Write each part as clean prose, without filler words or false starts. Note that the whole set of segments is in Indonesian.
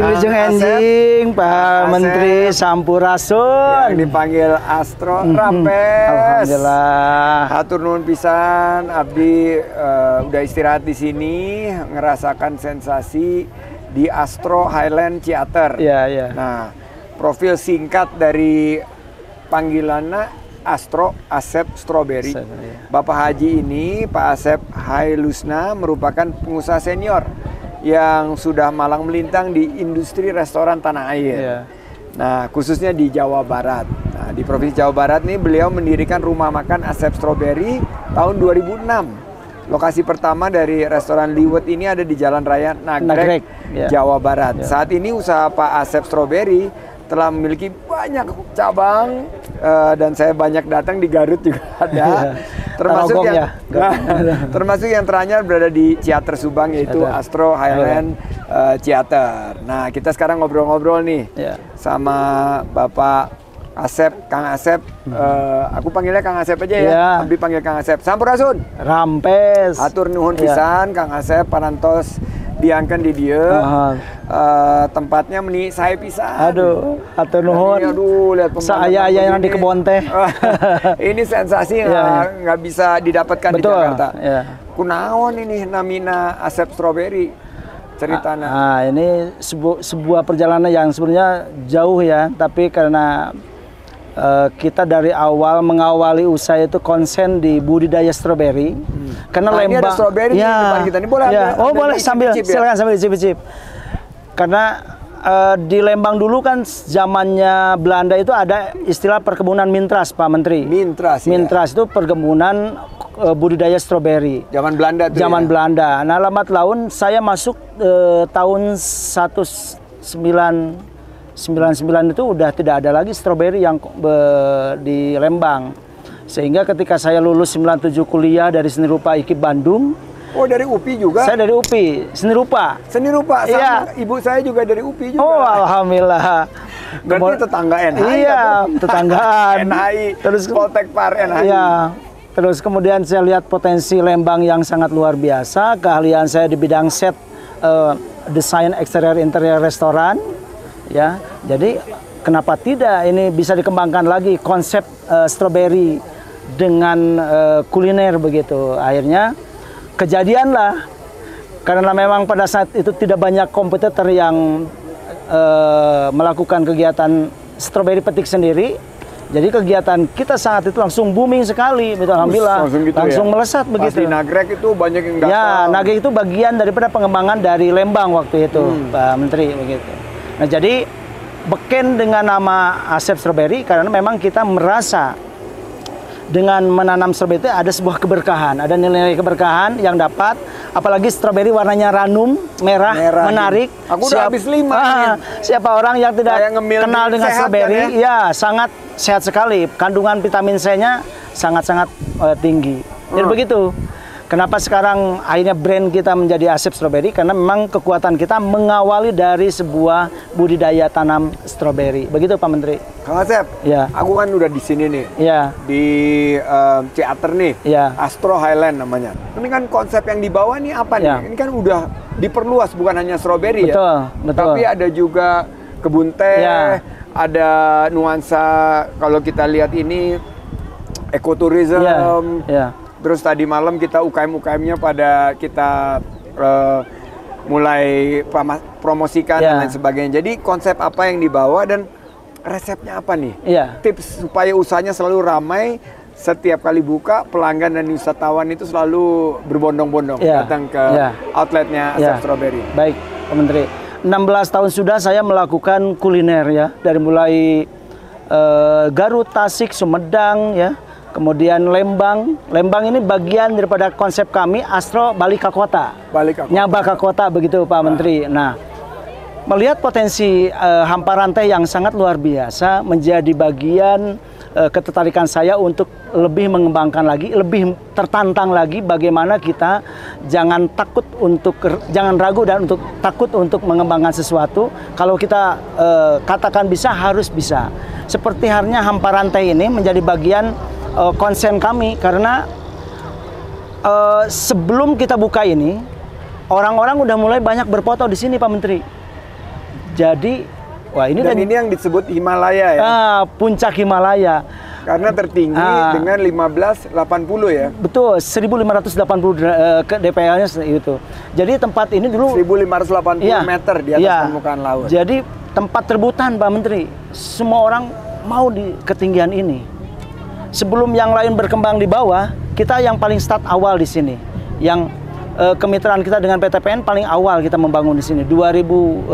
Wilujeng enjing Pak Menteri Sampurasun. Yang dipanggil Astro Rampes. Alhamdulillah. Hatur nuhun pisan, abdi udah istirahat di sini, ngerasakan sensasi di Astro Highland Theater. Iya. Nah, profil singkat dari panggilannya Astro Asep Strawberry. Bapak Haji ini, Pak Asep Hailusna, merupakan pengusaha senior yang sudah malang melintang di industri restoran tanah air. Iya. Nah, khususnya di Jawa Barat. Nah, di Provinsi Jawa Barat nih beliau mendirikan rumah makan Asep Strawberry tahun 2006. Lokasi pertama dari restoran Liwet ini ada di Jalan Raya Nagrek, ya. Jawa Barat. Ya. Saat ini usaha Pak Asep Strawberry telah memiliki banyak cabang dan saya banyak datang di Garut juga ada. Termasuk yang termasuk yang teranyar berada di Theater Subang yaitu Astro Highland Theater. Nah, kita sekarang ngobrol-ngobrol nih sama Bapak Asep, Kang Asep. Aku panggilnya Kang Asep aja ya. Abdi panggil Kang Asep. Sampurasun. Rampes. Atur nuhun pisan Kang Asep parantos diangkat di dia. Tempatnya meni saya pisah. Aduh, atur nuhun. Aduh, lihat saya yang di kebon teh. Ini sensasi nggak bisa didapatkan di Jakarta. Kunaon ini namina Asep Strawberry ceritanya. Nah, ini sebuah perjalanan yang sebenarnya jauh ya, tapi karena kita dari awal mengawali usaha itu konsen di budidaya stroberi. Karena Lembang, ini ada stroberi di depan kita. Ini boleh boleh sambil silakan sambil dicicip-cicip. Karena di Lembang dulu kan zamannya Belanda itu ada istilah perkebunan mintras, Pak Menteri. Mintras itu perkebunan budidaya stroberi. Zaman Belanda tuh. Zaman Belanda. Nah, lambat laun saya masuk tahun 1999 itu udah tidak ada lagi stroberi yang di Lembang. Sehingga ketika saya lulus 97 kuliah dari Seni Rupa IKIP Bandung. Oh, dari UPI juga? Saya dari UPI, Seni Rupa. Seni Rupa, sama iya. Ibu saya juga dari UPI juga. Oh, alhamdulillah. Berarti tetangga NHI. Iya, tetanggaan. NHI, terus Poltekpar NHI. Iya. Terus kemudian saya lihat potensi Lembang yang sangat luar biasa. Keahlian saya di bidang set desain eksterior interior restoran. Ya, jadi kenapa tidak ini bisa dikembangkan lagi konsep stroberi dengan kuliner begitu. Akhirnya kejadianlah karena memang pada saat itu tidak banyak kompetitor yang melakukan kegiatan stroberi petik sendiri. Jadi kegiatan kita saat itu langsung booming sekali, betul, alhamdulillah. Langsung melesat begitu. Pas di Nagrek itu banyak yang datang. Ya, Nagrek itu bagian daripada pengembangan dari Lembang waktu itu, Pak Menteri begitu. Nah, jadi beken dengan nama Asep Strawberry karena memang kita merasa dengan menanam stroberi itu ada sebuah keberkahan, ada nilai keberkahan yang dapat, apalagi stroberi warnanya ranum, merah menarik. Aku udah habis 5. Siapa orang yang tidak kenal dengan stroberi, kan, ya sangat sehat sekali. Kandungan vitamin C-nya sangat-sangat tinggi. Jadi begitu. Kenapa sekarang akhirnya brand kita menjadi Asep Strawberry? Karena memang kekuatan kita mengawali dari sebuah budidaya tanam stroberi. Begitu Pak Menteri. Kang Asep, ya. Aku kan udah di sini nih, ya. Di Theater nih, ya. Astro Highland namanya. Ini kan konsep yang dibawa nih apa nih? Ini kan udah diperluas bukan hanya stroberi ya, tapi ada juga kebun teh, ada nuansa kalau kita lihat ini ekoturism. Terus tadi malam kita UKM-UKM-nya pada kita mulai promosikan dan lain sebagainya. Jadi konsep apa yang dibawa dan resepnya apa nih? Tips supaya usahanya selalu ramai, setiap kali buka pelanggan dan wisatawan itu selalu berbondong-bondong datang ke outletnya Asep Strawberry. Baik, Pak Menteri. 16 tahun sudah saya melakukan kuliner ya, dari mulai Garut, Tasik, Sumedang ya. Kemudian Lembang ini bagian daripada konsep kami Astro balik ke kota, nyaba ke kota begitu Pak Menteri. Nah, melihat potensi hamparan teh yang sangat luar biasa menjadi bagian ketertarikan saya untuk lebih mengembangkan lagi, lebih tertantang lagi bagaimana kita jangan ragu dan takut untuk mengembangkan sesuatu. Kalau kita katakan bisa, harus bisa. Seperti halnya hamparan teh ini menjadi bagian konsen kami karena sebelum kita buka ini orang-orang udah mulai banyak berfoto di sini Pak Menteri. Jadi, wah ini dan ini yang disebut Himalaya ya? Puncak Himalaya. Karena tertinggi dengan 1580 ya? Betul, 1580 ke DPL-nya itu. Jadi tempat ini dulu 1580 meter di atas permukaan laut. Jadi tempat rebutan Pak Menteri. Semua orang mau di ketinggian ini. Sebelum yang lain berkembang di bawah, kita yang paling start awal di sini. Yang kemitraan kita dengan PTPN paling awal kita membangun di sini 2020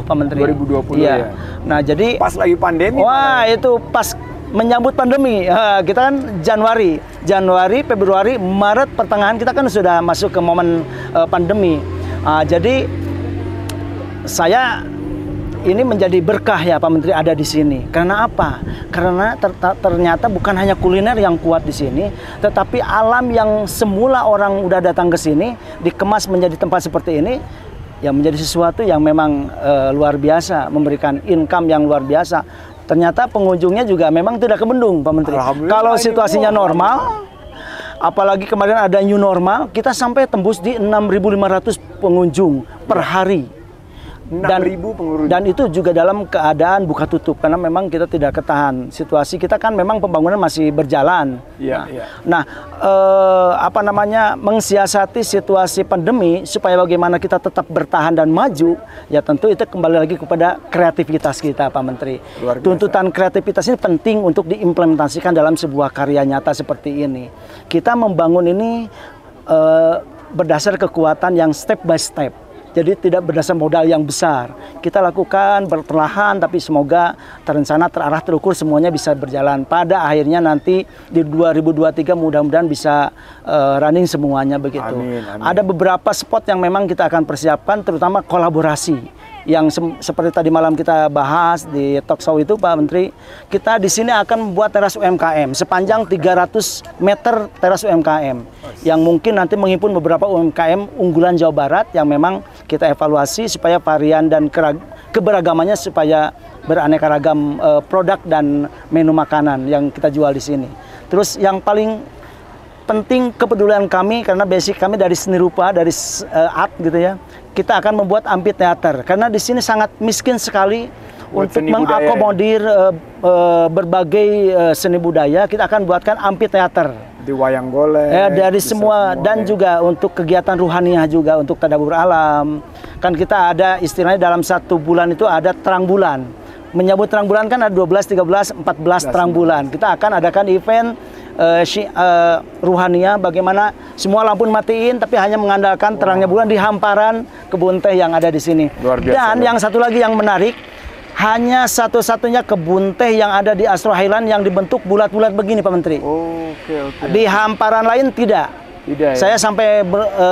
Pak Menteri. 2020 ya. Nah, jadi pas lagi pandemi. Wah, itu pas menyambut pandemi. Kita kan Januari, Februari, Maret pertengahan kita kan sudah masuk ke momen pandemi. Jadi saya ini menjadi berkah ya Pak Menteri ada di sini. Karena apa? Karena ternyata bukan hanya kuliner yang kuat di sini, tetapi alam yang semula orang udah datang ke sini dikemas menjadi tempat seperti ini, yang menjadi sesuatu yang memang luar biasa, memberikan income yang luar biasa. Ternyata pengunjungnya juga memang tidak kebendung Pak Menteri. Kalau situasinya normal, apalagi kemarin ada new normal, kita sampai tembus di 6.500 pengunjung per hari. 6.000 pengunjung. Dan itu juga dalam keadaan buka tutup karena memang kita tidak ketahan. Situasi kita kan memang pembangunan masih berjalan. Nah, mensiasati situasi pandemi supaya bagaimana kita tetap bertahan dan maju, ya tentu itu kembali lagi kepada kreativitas kita Pak Menteri. Tuntutan kreativitas ini penting untuk diimplementasikan dalam sebuah karya nyata seperti ini. Kita membangun ini berdasar kekuatan yang step by step. Jadi tidak berdasar modal yang besar. Kita lakukan perlahan, tapi semoga terencana, terarah, terukur, semuanya bisa berjalan. Pada akhirnya nanti di 2023 mudah-mudahan bisa running semuanya begitu. Amin. Ada beberapa spot yang memang kita akan persiapkan, terutama kolaborasi. Yang seperti tadi malam kita bahas di talk show itu Pak Menteri, kita di sini akan membuat teras UMKM sepanjang 300 meter teras UMKM yang mungkin nanti menghimpun beberapa UMKM unggulan Jawa Barat yang memang kita evaluasi supaya varian dan keberagamannya supaya beraneka ragam produk dan menu makanan yang kita jual di sini. Terus yang paling penting kepedulian kami karena basic kami dari seni rupa, dari art gitu ya. Kita akan membuat amphitheater karena di sini sangat miskin sekali untuk mengakomodir berbagai seni budaya. Kita akan buatkan amphitheater di wayang golek dari semua dan juga untuk kegiatan ruhaniah juga untuk tadabbur alam. Kan kita ada istilahnya dalam 1 bulan itu ada terang bulan. Menyambut terang bulan kan ada 12, 13, 14 terang bulan. Kita akan adakan event ruhania, bagaimana semua lampu matiin tapi hanya mengandalkan terangnya bulan di hamparan kebun teh yang ada di sini. Dan yang satu lagi yang menarik, hanya satu-satunya kebun teh yang ada di Astro Highland yang dibentuk bulat-bulat begini Pak Menteri. Di hamparan lain tidak. Ya? Saya sampai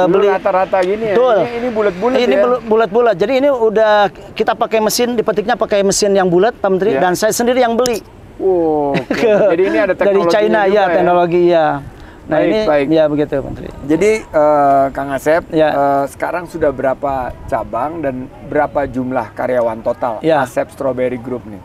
beli rata-rata gini ya. Ini bulat-bulat ya. Ini bulat-bulat. Jadi ini udah kita pakai mesin, dipetiknya pakai mesin yang bulat Pak Menteri, dan saya sendiri yang beli. Jadi ini ada teknologi dari China ya, teknologi ya. Nah baik. Ya begitu Menteri. Jadi Kang Asep, sekarang sudah berapa cabang dan berapa jumlah karyawan total Asep Strawberry Group nih?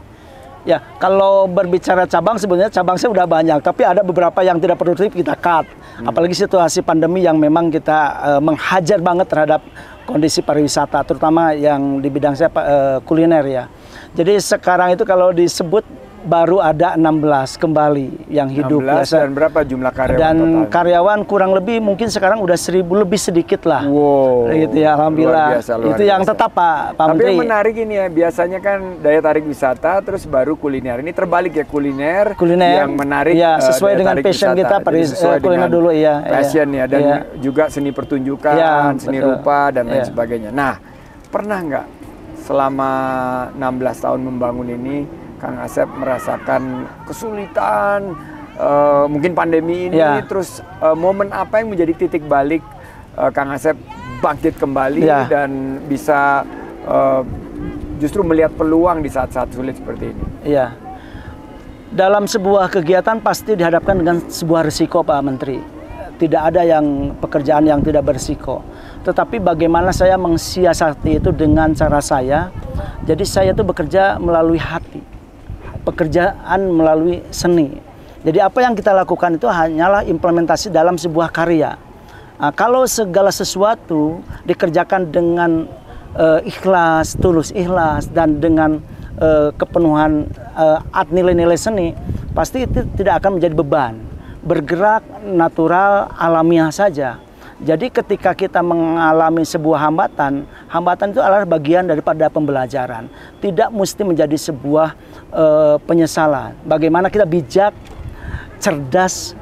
Ya, kalau berbicara cabang sebenarnya cabang saya udah banyak, tapi ada beberapa yang tidak produktif kita cut. Apalagi situasi pandemi yang memang kita menghajar banget terhadap kondisi pariwisata, terutama yang di bidang saya kuliner ya. Jadi sekarang itu kalau disebut baru ada 16 kembali yang hidup. 16 dan berapa jumlah karyawan dan total? Karyawan kurang lebih mungkin sekarang udah 1.000 lebih sedikit lah. Gitu ya, alhamdulillah. Luar biasa. Yang tetap Pak Tapi Menteri. Yang menarik ini ya, biasanya kan daya tarik wisata terus baru kuliner. Ini terbalik ya, kuliner yang menarik ya, sesuai dengan passion wisata. Kita kuliner dulu ya. Passion ya, dan juga seni pertunjukan, seni rupa dan lain sebagainya. Nah, pernah nggak selama 16 tahun membangun ini Kang Asep merasakan kesulitan, mungkin pandemi ini, terus momen apa yang menjadi titik balik Kang Asep bangkit kembali dan bisa justru melihat peluang di saat-saat sulit seperti ini? Iya, dalam sebuah kegiatan pasti dihadapkan dengan sebuah risiko Pak Menteri. Tidak ada yang pekerjaan yang tidak berisiko. Tetapi bagaimana saya mensiasati itu dengan cara saya. Jadi saya itu bekerja melalui hati. Pekerjaan melalui seni. Jadi apa yang kita lakukan itu hanyalah implementasi dalam sebuah karya. Nah, kalau segala sesuatu dikerjakan dengan ikhlas, tulus ikhlas, dan dengan kepenuhan nilai-nilai seni, pasti itu tidak akan menjadi beban. Bergerak natural, alamiah saja. Jadi ketika kita mengalami sebuah hambatan, hambatan itu adalah bagian daripada pembelajaran. Tidak mesti menjadi sebuah penyesalan. Bagaimana kita bijak, cerdas,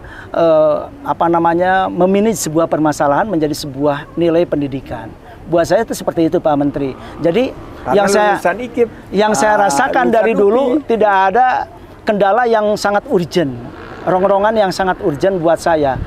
memanage sebuah permasalahan menjadi sebuah nilai pendidikan. Buat saya itu seperti itu, Pak Menteri. Jadi yang saya rasakan dari dulu tidak ada kendala yang sangat urgent, rongrongan yang sangat urgent buat saya.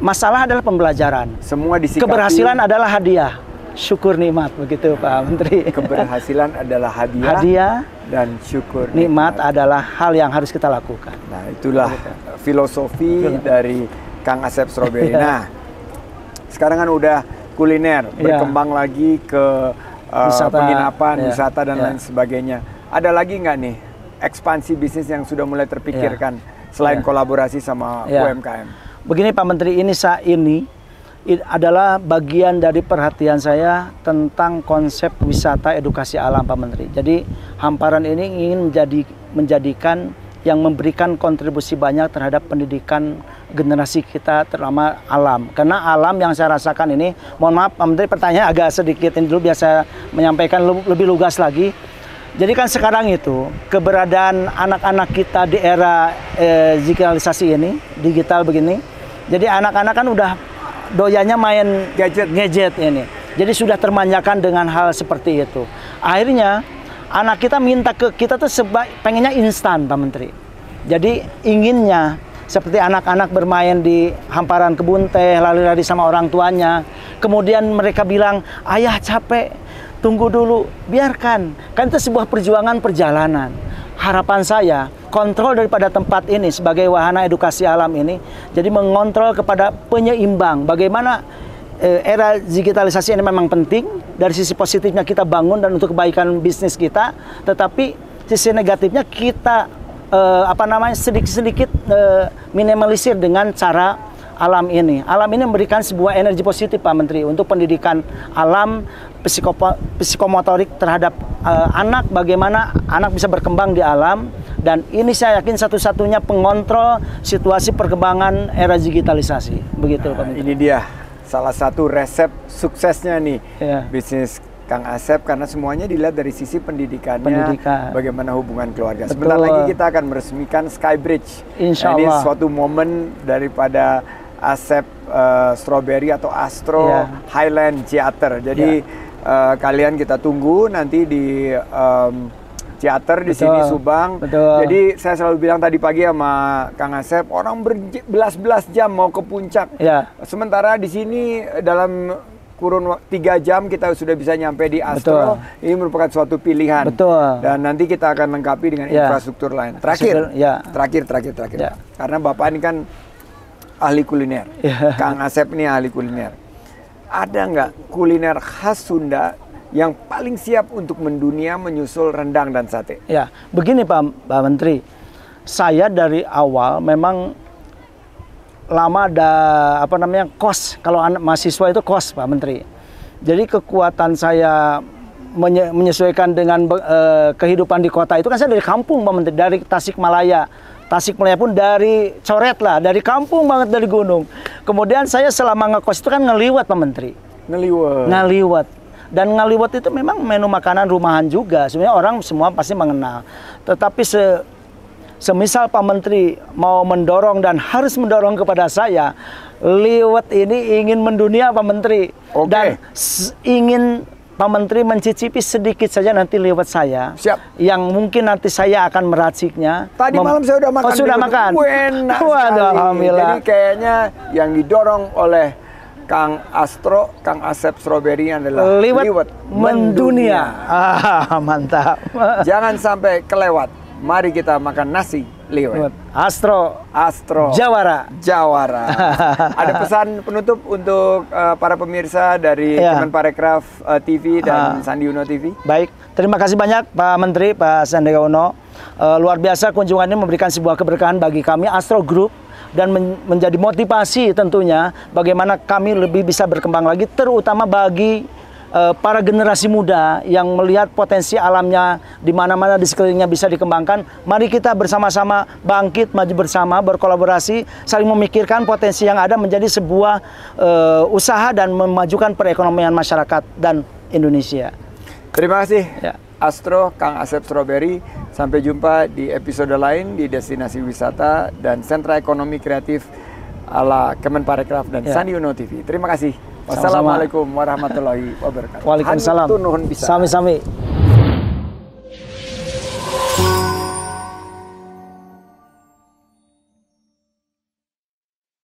Masalah adalah pembelajaran. Semua disikapi. Keberhasilan adalah hadiah. Syukur nikmat, begitu Pak Menteri. Keberhasilan adalah hadiah. Hadiah dan syukur nikmat adalah hal yang harus kita lakukan. Nah, itulah filosofi dari Kang Asep Strawberry. Nah, sekarang kan udah kuliner, berkembang lagi ke penginapan, wisata dan lain sebagainya. Ada lagi nggak nih ekspansi bisnis yang sudah mulai terpikirkan selain kolaborasi sama UMKM? Begini Pak Menteri, ini adalah bagian dari perhatian saya tentang konsep wisata edukasi alam, Pak Menteri. Jadi hamparan ini ingin menjadikan yang memberikan kontribusi banyak terhadap pendidikan generasi kita, terutama alam. Karena alam yang saya rasakan ini, mohon maaf Pak Menteri, pertanyaan agak sedikit ini dulu biar saya menyampaikan lebih lugas lagi. Jadi kan sekarang itu keberadaan anak-anak kita di era digitalisasi ini, digital begini. Jadi anak-anak kan udah doyannya main gadget ini. Jadi sudah termanjakan dengan hal seperti itu. Akhirnya anak kita minta ke kita tuh pengennya instan, Pak Menteri. Jadi inginnya seperti anak-anak bermain di hamparan kebun teh, lari-lari sama orang tuanya. Kemudian mereka bilang, ayah capek, tunggu dulu, biarkan. Kan itu sebuah perjuangan perjalanan. Harapan saya, kontrol daripada tempat ini sebagai wahana edukasi alam ini, jadi mengontrol kepada penyeimbang. Bagaimana era digitalisasi ini memang penting, dari sisi positifnya kita bangun dan untuk kebaikan bisnis kita, tetapi sisi negatifnya kita sedikit-sedikit minimalisir dengan cara alam ini. Alam ini memberikan sebuah energi positif, Pak Menteri, untuk pendidikan alam, psikomotorik terhadap anak, bagaimana anak bisa berkembang di alam. Dan ini saya yakin satu-satunya pengontrol situasi perkembangan era digitalisasi. Begitu, Pak Menteri. Ini dia salah satu resep suksesnya nih bisnis Kang Asep, karena semuanya dilihat dari sisi pendidikannya, bagaimana hubungan keluarga. Betul. Sebentar lagi kita akan meresmikan Skybridge. Insya Allah. Ini suatu momen daripada Asep Strawberry atau Astro Highland Theater. Jadi kalian kita tunggu nanti di teater di sini Subang. Betul. Jadi saya selalu bilang tadi pagi sama Kang Asep, orang berbelas-belas jam mau ke puncak. Sementara di sini dalam kurun 3 jam kita sudah bisa nyampe di Astro. Ini merupakan suatu pilihan. Dan nanti kita akan lengkapi dengan infrastruktur lain. Terakhir. Karena Bapak ini kan ahli kuliner. Kang Asep ini ahli kuliner. Ada nggak kuliner khas Sunda yang paling siap untuk mendunia menyusul rendang dan sate? Ya, begini Pak Menteri. Saya dari awal memang lama ada kos. Kalau anak mahasiswa itu kos, Pak Menteri. Jadi kekuatan saya menyesuaikan dengan kehidupan di kota itu kan saya dari kampung, Pak Menteri, dari Tasikmalaya. Tasikmalaya pun dari coret lah, dari kampung banget, dari gunung. Kemudian saya selama ngekos itu kan ngeliwat, Pak Menteri. Ngeliwat. Dan ngaliwat itu memang menu makanan rumahan juga. Sebenarnya orang semua pasti mengenal. Tetapi semisal Pak Menteri mau mendorong dan harus mendorong kepada saya, liwet ini ingin mendunia, Pak Menteri. Dan ingin Pak Menteri mencicipi sedikit saja nanti liwet saya. Siap. Yang mungkin nanti saya akan meraciknya. Tadi malam saya udah makan. Sudah makan? Enak sekali. Alhamdulillah. Jadi kayaknya yang didorong oleh Kang Asep Strawberry adalah liwet mendunia. Mantap. Jangan sampai kelewat. Mari kita makan nasi liwet. Astro Jawara. Ada pesan penutup untuk para pemirsa dari Kemenparekraf TV dan Sandi Uno TV? Baik, terima kasih banyak Pak Menteri, Pak Sandiaga Uno. Luar biasa kunjungan ini memberikan sebuah keberkahan bagi kami Astro Group dan menjadi motivasi tentunya bagaimana kami lebih bisa berkembang lagi, terutama bagi para generasi muda yang melihat potensi alamnya di mana-mana di sekelilingnya bisa dikembangkan, mari kita bersama-sama bangkit, maju bersama, berkolaborasi, saling memikirkan potensi yang ada menjadi sebuah usaha dan memajukan perekonomian masyarakat dan Indonesia. Terima kasih, Ya. Astro, Kang Asep Strawberry. Sampai jumpa di episode lain di Destinasi Wisata dan Sentra Ekonomi Kreatif ala Kemenparekraf dan Ya. Sandi Uno TV. Terima kasih. Sama-sama. Wassalamualaikum warahmatullahi wabarakatuh. Waalaikumsalam. Hatur nuhun pisan. Sami-sami.